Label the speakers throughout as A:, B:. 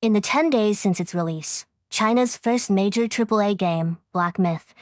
A: In the 10 days since its release, China's first major AAA game, Black Myth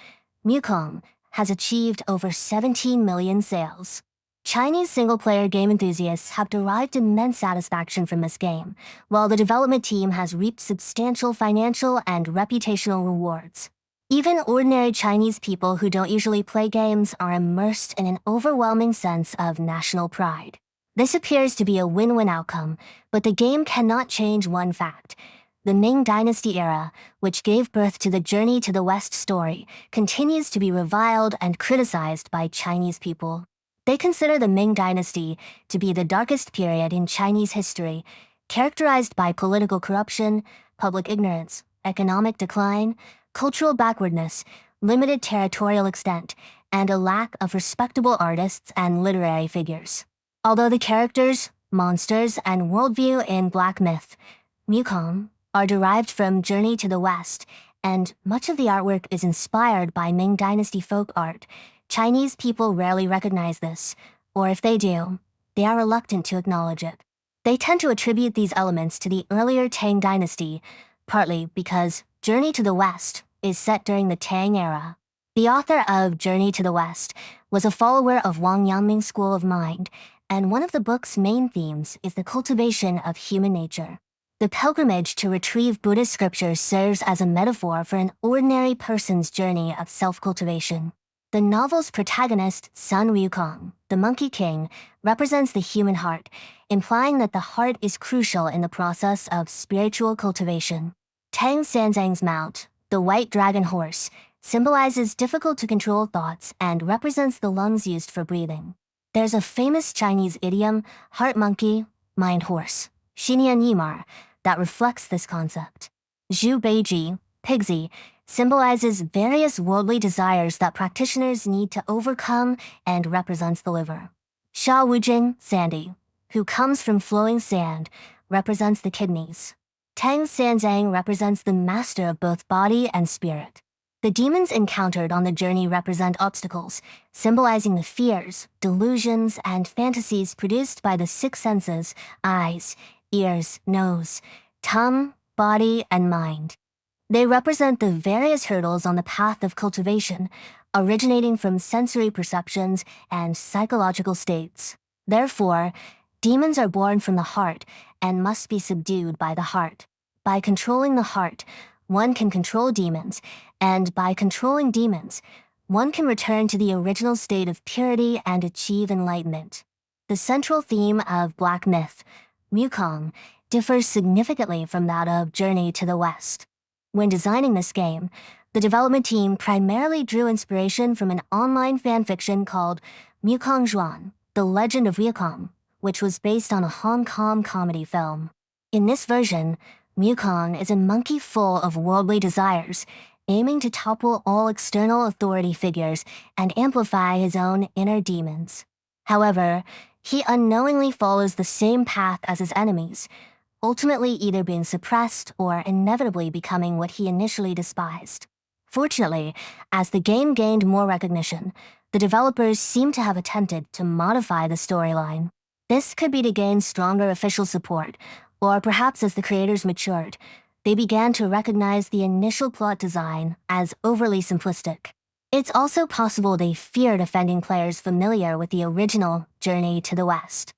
A: Wukong, has achieved over 17 million sales. Chinese single-player game enthusiasts have derived immense satisfaction from this game, while the development team has reaped substantial financial and reputational rewards. Even ordinary Chinese people who don't usually play games are immersed in an overwhelming sense of national pride. This appears to be a win-win outcome, but the game cannot change one fact. The Ming Dynasty era, which gave birth to the Journey to the West story, continues to be reviled and criticized by Chinese people. They consider the Ming Dynasty to be the darkest period in Chinese history, characterized by political corruption, public ignorance, economic decline, cultural backwardness, limited territorial extent, and a lack of respectable artists and literary figures. Although the characters, monsters, and worldview in Black Myth Wukong are derived from Journey to the West, and much of the artwork is inspired by Ming Dynasty folk art, Chinese people rarely recognize this, or if they do, they are reluctant to acknowledge it. They tend to attribute these elements to the earlier Tang Dynasty, partly because Journey to the West is set during the Tang era. The author of Journey to the West was a follower of Wang Yangming's school of mind, and one of the book's main themes is the cultivation of human nature. The pilgrimage to retrieve Buddhist scriptures serves as a metaphor for an ordinary person's journey of self-cultivation. The novel's protagonist, Sun Wukong, the Monkey King, represents the human heart, implying that the heart is crucial in the process of spiritual cultivation. Tang Sanzang's mount, the white dragon horse, symbolizes difficult-to-control thoughts and represents the lungs used for breathing. There's a famous Chinese idiom, heart monkey, mind horse, Xinian Yimar, that reflects this concept. Zhu Beiji, Pigsy, symbolizes various worldly desires that practitioners need to overcome and represents the liver. Sha Wujing, Sandy, who comes from flowing sand, represents the kidneys. Tang Sanzang represents the master of both body and spirit. The demons encountered on the journey represent obstacles, symbolizing the fears, delusions, and fantasies produced by the six senses, eyes, ears, nose, tongue, body, and mind. They represent the various hurdles on the path of cultivation, originating from sensory perceptions and psychological states. Therefore, demons are born from the heart and must be subdued by the heart. By controlling the heart, one can control demons, and by controlling demons, one can return to the original state of purity and achieve enlightenment. The central theme of Black Myth Wukong differs significantly from that of Journey to the West. When designing this game, the development team primarily drew inspiration from an online fanfiction called Wukong Zhuan, The Legend of Wukong, which was based on a Hong Kong comedy film. In this version, Wukong is a monkey full of worldly desires, aiming to topple all external authority figures and amplify his own inner demons. However, he unknowingly follows the same path as his enemies, ultimately either being suppressed or inevitably becoming what he initially despised. Fortunately, as the game gained more recognition, the developers seem to have attempted to modify the storyline. This could be to gain stronger official support, or perhaps as the creators matured, they began to recognize the initial plot design as overly simplistic. It's also possible they feared offending players familiar with the original Journey to the West.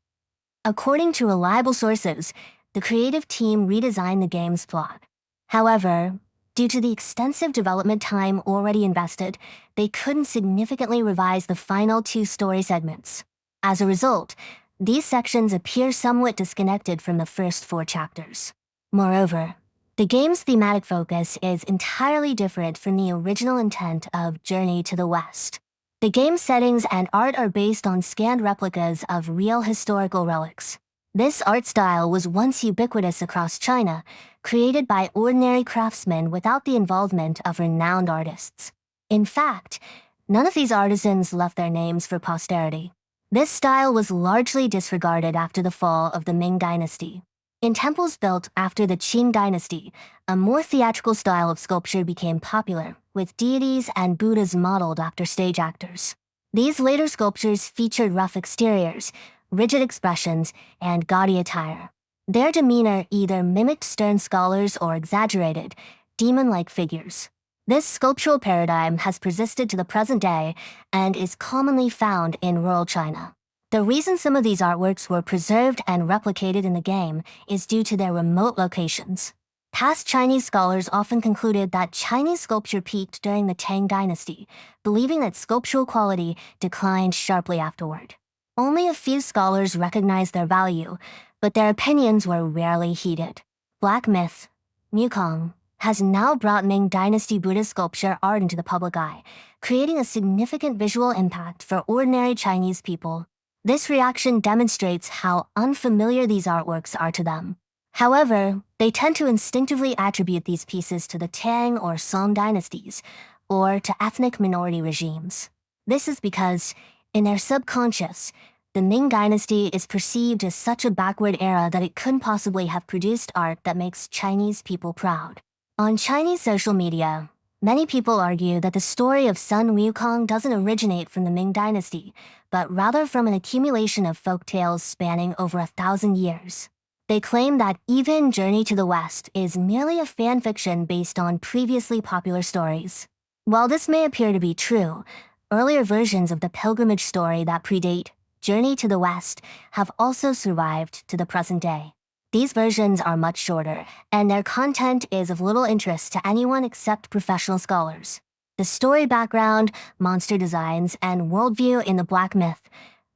A: According to reliable sources, the creative team redesigned the game's plot. However, due to the extensive development time already invested, they couldn't significantly revise the final 2 story segments. As a result, these sections appear somewhat disconnected from the first 4 chapters. Moreover, the game's thematic focus is entirely different from the original intent of Journey to the West. The game's settings and art are based on scanned replicas of real historical relics. This art style was once ubiquitous across China, created by ordinary craftsmen without the involvement of renowned artists. In fact, none of these artisans left their names for posterity. This style was largely disregarded after the fall of the Ming Dynasty. In temples built after the Qing Dynasty, a more theatrical style of sculpture became popular, with deities and Buddhas modeled after stage actors. These later sculptures featured rough exteriors, rigid expressions, and gaudy attire. Their demeanor either mimicked stern scholars or exaggerated, demon-like figures. This sculptural paradigm has persisted to the present day and is commonly found in rural China. The reason some of these artworks were preserved and replicated in the game is due to their remote locations. Past Chinese scholars often concluded that Chinese sculpture peaked during the Tang Dynasty, believing that sculptural quality declined sharply afterward. Only a few scholars recognized their value, but their opinions were rarely heeded. Black Myth Wukong has now brought Ming Dynasty Buddhist sculpture art into the public eye, creating a significant visual impact for ordinary Chinese people. This reaction demonstrates how unfamiliar these artworks are to them. However, they tend to instinctively attribute these pieces to the Tang or Song dynasties, or to ethnic minority regimes. This is because, in their subconscious, the Ming Dynasty is perceived as such a backward era that it couldn't possibly have produced art that makes Chinese people proud. On Chinese social media, many people argue that the story of Sun Wukong doesn't originate from the Ming Dynasty, but rather from an accumulation of folk tales spanning over 1,000 years. They claim that even Journey to the West is merely a fan fiction based on previously popular stories. While this may appear to be true, earlier versions of the pilgrimage story that predate Journey to the West have also survived to the present day. These versions are much shorter, and their content is of little interest to anyone except professional scholars. The story background, monster designs, and worldview in the Black Myth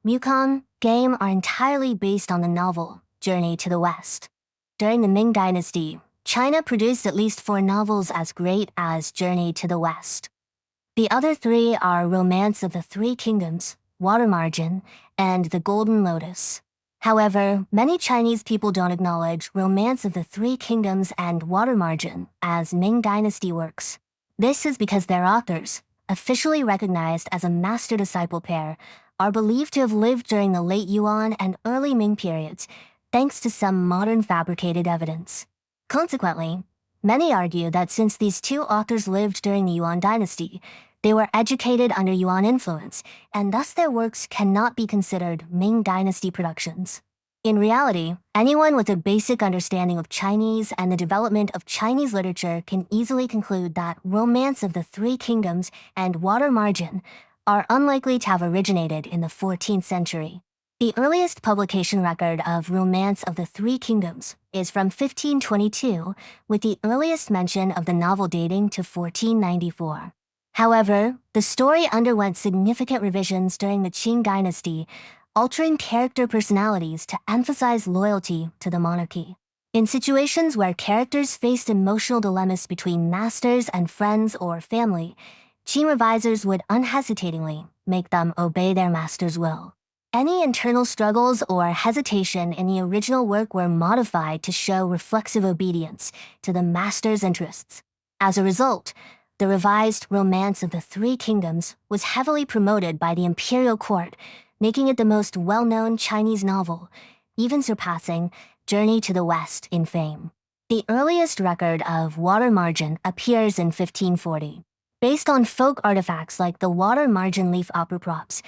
A: Wukong game are entirely based on the novel Journey to the West. During the Ming Dynasty, China produced at least 4 novels as great as Journey to the West. The other 3 are Romance of the Three Kingdoms, Water Margin, and The Golden Lotus. However, many Chinese people don't acknowledge Romance of the Three Kingdoms and Water Margin as Ming Dynasty works. This is because their authors, officially recognized as a master-disciple pair, are believed to have lived during the late Yuan and early Ming periods, thanks to some modern fabricated evidence. Consequently, many argue that since these 2 authors lived during the Yuan dynasty, they were educated under Yuan influence, and thus their works cannot be considered Ming Dynasty productions. In reality, anyone with a basic understanding of Chinese and the development of Chinese literature can easily conclude that Romance of the Three Kingdoms and Water Margin are unlikely to have originated in the 14th century. The earliest publication record of Romance of the Three Kingdoms is from 1522, with the earliest mention of the novel dating to 1494. However, the story underwent significant revisions during the Qing dynasty, altering character personalities to emphasize loyalty to the monarchy. In situations where characters faced emotional dilemmas between masters and friends or family, Qing revisers would unhesitatingly make them obey their master's will. Any internal struggles or hesitation in the original work were modified to show reflexive obedience to the master's interests. As a result, the revised Romance of the Three Kingdoms was heavily promoted by the imperial court, making it the most well-known Chinese novel, even surpassing Journey to the West in fame. The earliest record of Water Margin appears in 1540. Based on folk artifacts like the Water Margin leaf opera props,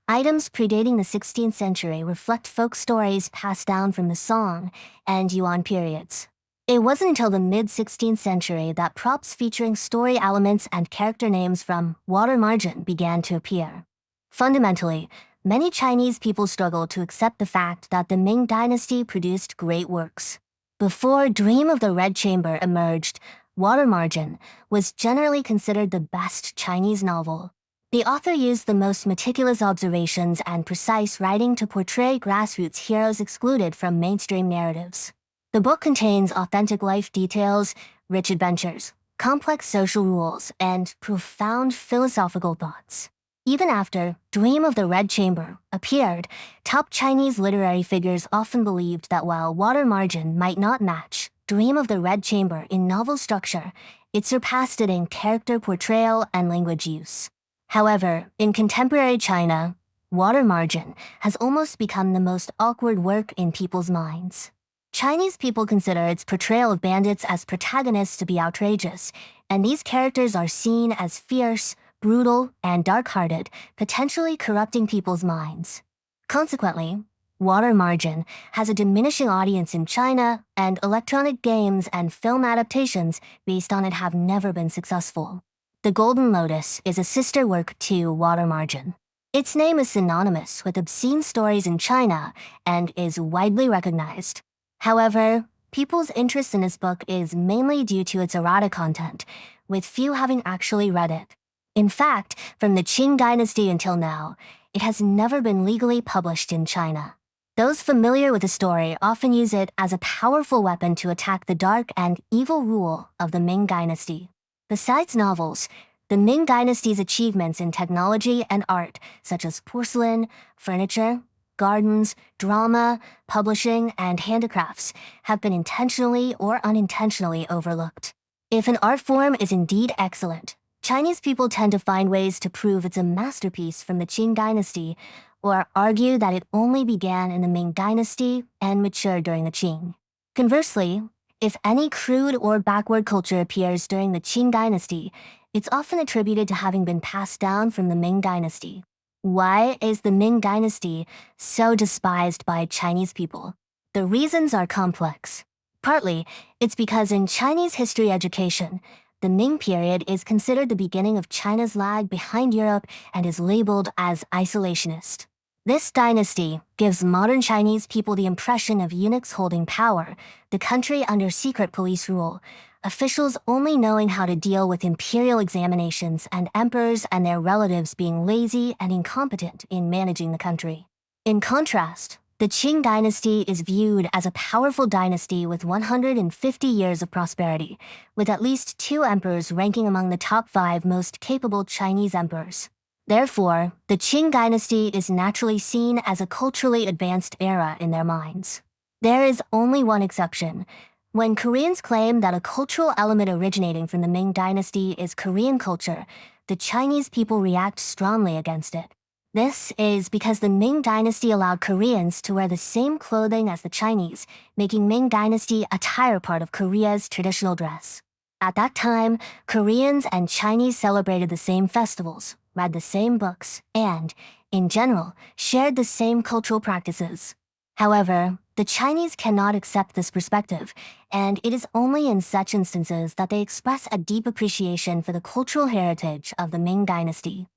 A: items predating the 16th century reflect folk stories passed down from the Song and Yuan periods. It wasn't until the mid-16th century that props featuring story elements and character names from Water Margin began to appear. Fundamentally, many Chinese people struggle to accept the fact that the Ming Dynasty produced great works. Before Dream of the Red Chamber emerged, Water Margin was generally considered the best Chinese novel. The author used the most meticulous observations and precise writing to portray grassroots heroes excluded from mainstream narratives. The book contains authentic life details, rich adventures, complex social rules, and profound philosophical thoughts. Even after Dream of the Red Chamber appeared, top Chinese literary figures often believed that while Water Margin might not match Dream of the Red Chamber in novel structure, it surpassed it in character portrayal and language use. However, in contemporary China, Water Margin has almost become the most awkward work in people's minds. Chinese people consider its portrayal of bandits as protagonists to be outrageous, and these characters are seen as fierce, brutal, and dark-hearted, potentially corrupting people's minds. Consequently, Water Margin has a diminishing audience in China, and electronic games and film adaptations based on it have never been successful. The Golden Lotus is a sister work to Water Margin. Its name is synonymous with obscene stories in China and is widely recognized. However, people's interest in this book is mainly due to its erotic content, with few having actually read it. In fact, from the Qing Dynasty until now, it has never been legally published in China. Those familiar with the story often use it as a powerful weapon to attack the dark and evil rule of the Ming Dynasty. Besides novels, the Ming Dynasty's achievements in technology and art, such as porcelain, furniture, gardens, drama, publishing, and handicrafts, have been intentionally or unintentionally overlooked. If an art form is indeed excellent, Chinese people tend to find ways to prove it's a masterpiece from the Qing Dynasty, or argue that it only began in the Ming Dynasty and matured during the Qing. Conversely, if any crude or backward culture appears during the Qing Dynasty, it's often attributed to having been passed down from the Ming Dynasty. Why is the Ming Dynasty so despised by Chinese people? The reasons are complex. Partly, it's because in Chinese history education, the Ming period is considered the beginning of China's lag behind Europe and is labeled as isolationist. This dynasty gives modern Chinese people the impression of eunuchs holding power, the country under secret police rule, officials only knowing how to deal with imperial examinations, and emperors and their relatives being lazy and incompetent in managing the country. In contrast, the Qing dynasty is viewed as a powerful dynasty with 150 years of prosperity, with at least 2 emperors ranking among the top 5 most capable Chinese emperors. Therefore, the Qing dynasty is naturally seen as a culturally advanced era in their minds. There is only one exception. When Koreans claim that a cultural element originating from the Ming dynasty is Korean culture, the Chinese people react strongly against it. This is because the Ming dynasty allowed Koreans to wear the same clothing as the Chinese, making Ming dynasty attire part of Korea's traditional dress. At that time, Koreans and Chinese celebrated the same festivals, read the same books, and, in general, shared the same cultural practices. However, the Chinese cannot accept this perspective, and it is only in such instances that they express a deep appreciation for the cultural heritage of the Ming dynasty.